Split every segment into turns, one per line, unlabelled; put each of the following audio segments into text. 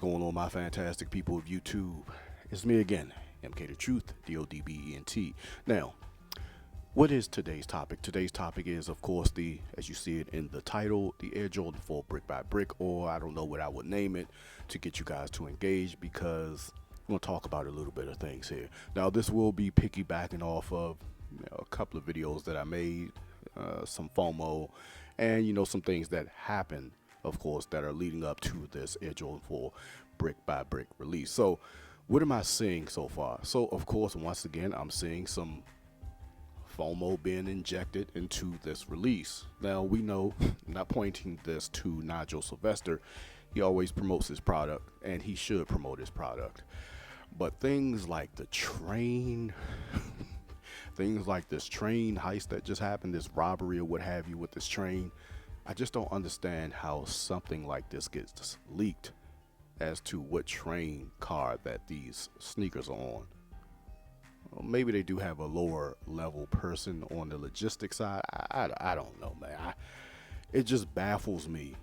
going on, my fantastic people of YouTube? It's me again, MK the Truth, DODBENT. Now, what is today's topic? Today's topic is, of course, as you see it in the title, the Air Jordan 4 brick by brick, or I don't know what I would name it to get you guys to engage, because we're going to talk about a little bit of things here. Now, this will be piggybacking off of a couple of videos that I made, some FOMO, and some things that happened, of course, that are leading up to this Air Jordan 4 brick by brick release. So what am I seeing so far? So of course, once again, I'm seeing some FOMO being injected into this release. Now we know, not pointing this to Nigel Sylvester, he always promotes his product, and he should promote his product. But things like the train, things like this train heist that just happened, this robbery or what have you with this train, I just don't understand how something like this gets leaked as to what train car that these sneakers are on. Well, maybe they do have a lower level person on the logistics side. I don't know, man. It just baffles me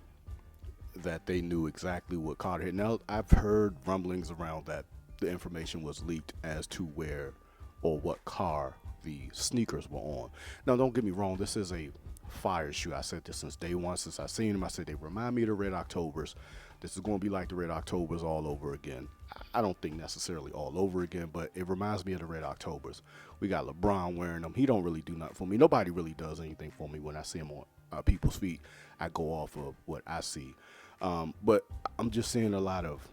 that they knew exactly what car to hit. Now, I've heard rumblings around that the information was leaked as to where or what car the sneakers were on. Now, don't get me wrong. This is a fire shoe. I said this since day one, since I seen them. I said they remind me of the Red Octobers. This is going to be like the Red Octobers all over again. I don't think necessarily all over again, but it reminds me of the Red Octobers. We got LeBron wearing them. He don't really do nothing for me. Nobody really does anything for me when I see him on people's feet. I go off of what I see. But I'm just seeing a lot of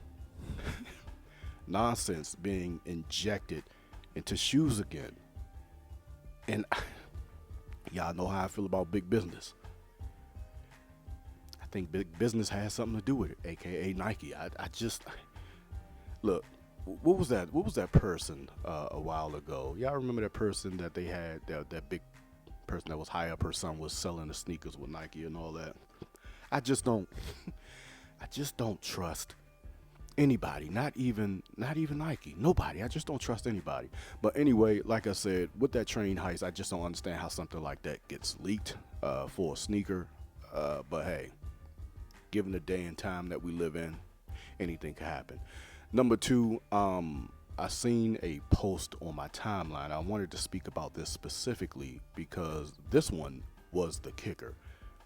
nonsense being injected into shoes again. And y'all know how I feel about big business. I think big business has something to do with it, aka Nike. I just look. What was that? What was that person a while ago? Y'all remember that person that they had? That big person that was high up. Her son was selling the sneakers with Nike and all that. I just don't. I just don't trust anybody. Not even Nike. Nobody. I just don't trust anybody. But anyway, like I said, with that train heist, I just don't understand how something like that gets leaked for a sneaker. But hey, given the day and time that we live in, anything can happen. Number two, I seen a post on my timeline. I wanted to speak about this specifically because this one was the kicker.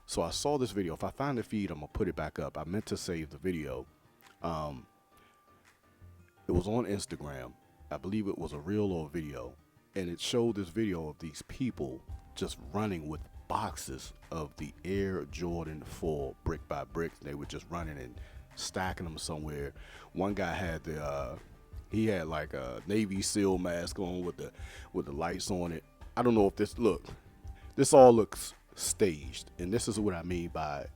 So I saw this video. If I find the feed, I'm gonna put it back up. I meant to save the video. It was on Instagram. I believe it was a reel or a video, and it showed this video of these people just running with boxes of the Air Jordan 4 brick by brick. They were just running and stacking them somewhere. One guy had he had like a Navy SEAL mask on with the lights on it. I don't know if this all looks staged, and this is what I mean by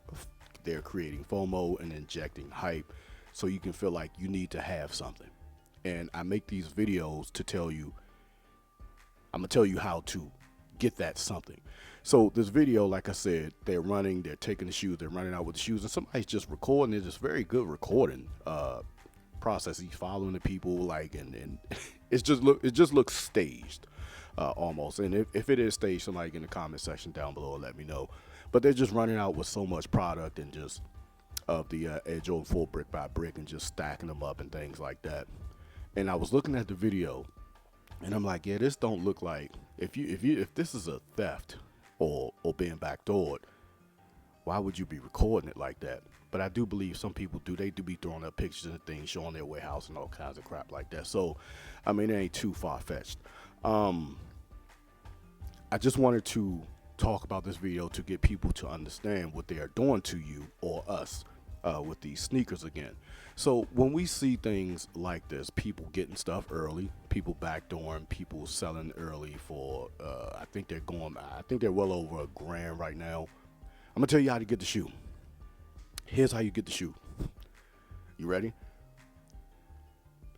they're creating FOMO and injecting hype so you can feel like you need to have something. And I make these videos to tell you, I'm gonna tell you how to get that something. So this video, like I said, they're running, they're taking the shoes, they're running out with the shoes, and somebody's just recording it. It's very good recording process. He's following the people, like, and it just looks staged almost. And if it is staged, somebody in the comment section down below let me know. But they're just running out with so much product and just of the Air Jordan 4 brick by brick and just stacking them up and things like that. And I was looking at the video, and I'm like, yeah, this don't look like if this is a theft or being backdoored, why would you be recording it like that? But I do believe some people do. They do be throwing up pictures and things, showing their warehouse and all kinds of crap like that. So, I mean, it ain't too far-fetched. I just wanted to talk about this video to get people to understand what they are doing to you or us with these sneakers again. So when we see things like this, people getting stuff early, people backdooring, people selling early for, I think they're well over $1,000 right now. I'm gonna tell you how to get the shoe. Here's how you get the shoe. You ready?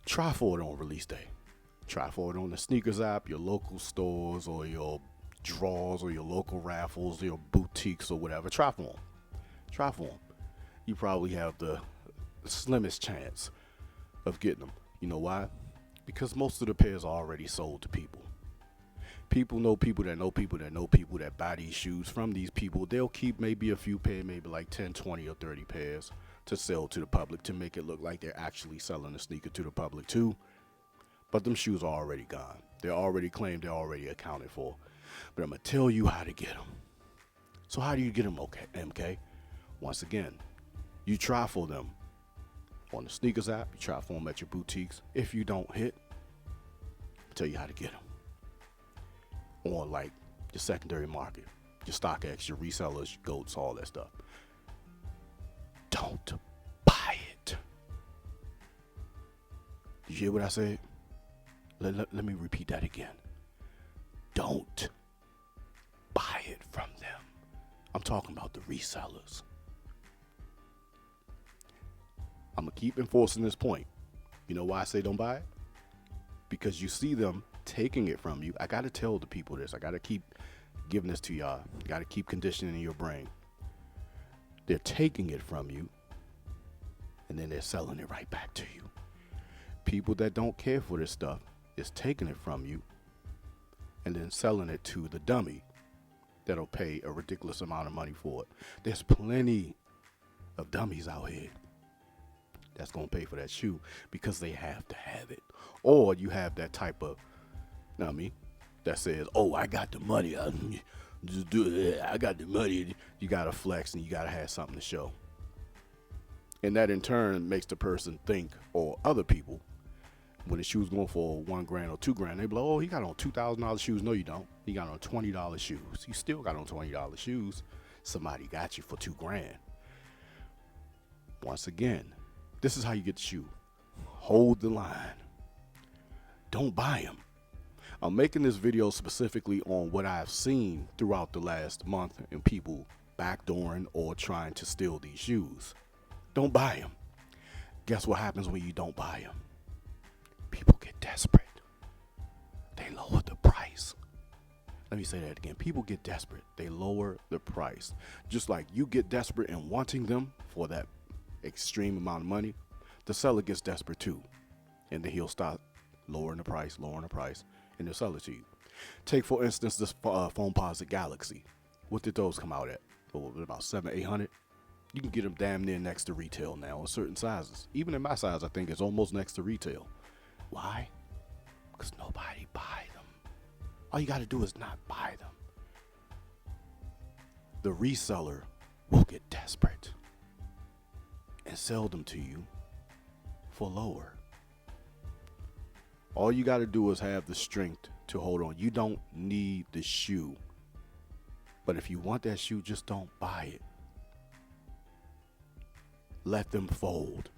Try for it on release day. Try for it on the sneakers app, your local stores, or your draws, or your local raffles, or your boutiques, or whatever. Try for them. Try for them. You probably have the slimmest chance of getting them. You know why? Because most of the pairs are already sold to people. People know people that know people that know people that buy these shoes from these people. They'll keep maybe a few pairs, maybe like 10, 20, or 30 pairs. to sell to the public to make it look like they're actually selling the sneaker to the public too. But them shoes are already gone. They're already claimed, they're already accounted for. But I'm going to tell you how to get them. So how do you get them, okay, MK? Once again, you try for them on the sneakers app. You try for them at your boutiques. If you don't hit, I'll tell you how to get them. On like your secondary market, your StockX, your resellers, your GOATs, all that stuff. Don't buy it. Did you hear what I said? Let me repeat that again. Don't buy it from them. I'm talking about the resellers. I'm going to keep enforcing this point. You know why I say don't buy it? Because you see them taking it from you. I got to tell the people this. I got to keep giving this to y'all. Got to keep conditioning your brain. They're taking it from you, and then they're selling it right back to you. People that don't care for this stuff is taking it from you and then selling it to the dummy that'll pay a ridiculous amount of money for it. There's plenty of dummies out here that's going to pay for that shoe because they have to have it. Or you have that type of, you know what I mean, that says, oh, I got the money. Just do it. I got the money. You got to flex and you got to have something to show. And that in turn makes the person think, or other people, when the shoe's going for $1 grand or $2 grand, they be like, oh, he got on $2,000 shoes. No, you don't. He got on $20 shoes. You still got on $20 shoes. Somebody got you for $2 grand. Once again, this is how you get the shoe. Hold the line. Don't buy them. I'm making this video specifically on what I've seen throughout the last month and people backdooring or trying to steal these shoes. Don't buy them. Guess what happens when you don't buy them? People get desperate. They lower the price. Let me say that again. People get desperate. They lower the price. Just like you get desperate in wanting them for that extreme amount of money, the seller gets desperate too. And then he'll start lowering the price, and they'll sell it to you. Take, for instance, this Foamposite Galaxy. What did those come out at? Oh, about $700, $800? You can get them damn near next to retail now in certain sizes. Even in my size, I think it's almost next to retail. Why? Because nobody buy them. All you got to do is not buy them. The reseller will get desperate and sell them to you for lower. All you got to do is have the strength to hold on. You don't need the shoe. But if you want that shoe, just don't buy it. Let them fold.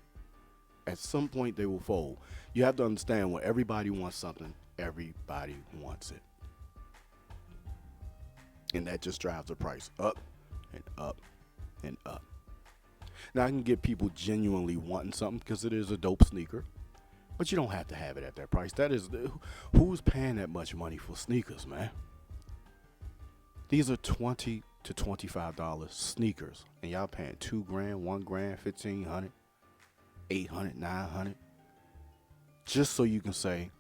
At some point, they will fold. You have to understand, when everybody wants something, everybody wants it. And that just drives the price up and up and up. Now, I can get people genuinely wanting something because it is a dope sneaker. But you don't have to have it at that price. That is, who's paying that much money for sneakers, man? These are $20 to $25 sneakers, and y'all paying $2 grand, $1 grand, $1,500, $800, $900, just so you can say,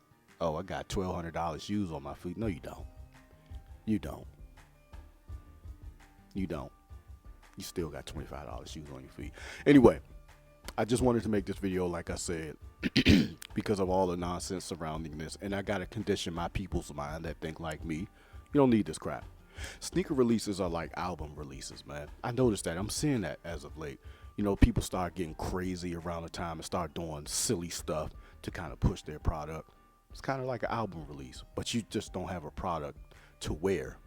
"Oh, I got $1,200 shoes on my feet." No, you don't. You don't. You don't. You still got $25 shoes on your feet. Anyway, I just wanted to make this video, like I said, because of all the nonsense surrounding this, and I gotta condition my people's mind that think like me. You don't need this crap. Sneaker releases are like album releases, man. I noticed that. I'm seeing that as of late. You know, people start getting crazy around the time and start doing silly stuff to kind of push their product. It's kind of like an album release, but you just don't have a product to wear.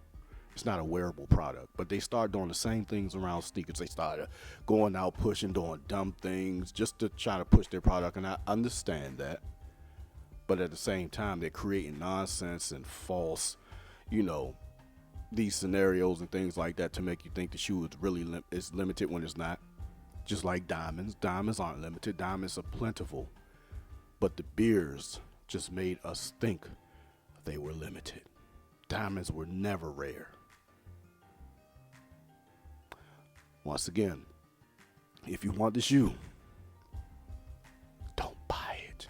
It's not a wearable product, but they start doing the same things around sneakers. They started going out pushing, doing dumb things just to try to push their product, and I understand that. But at the same time, they're creating nonsense and false, you know, these scenarios and things like that to make you think the shoe is really is limited when it's not. Just like diamonds. Diamonds aren't limited. Diamonds are plentiful. But the beers just made us think they were limited. Diamonds were never rare. Once again, if you want the shoe, don't buy it.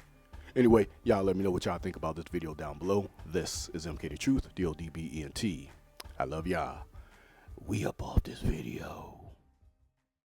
Anyway, y'all let me know what y'all think about this video down below. This is MK the Truth, DODBENT. I love y'all. We up off this video.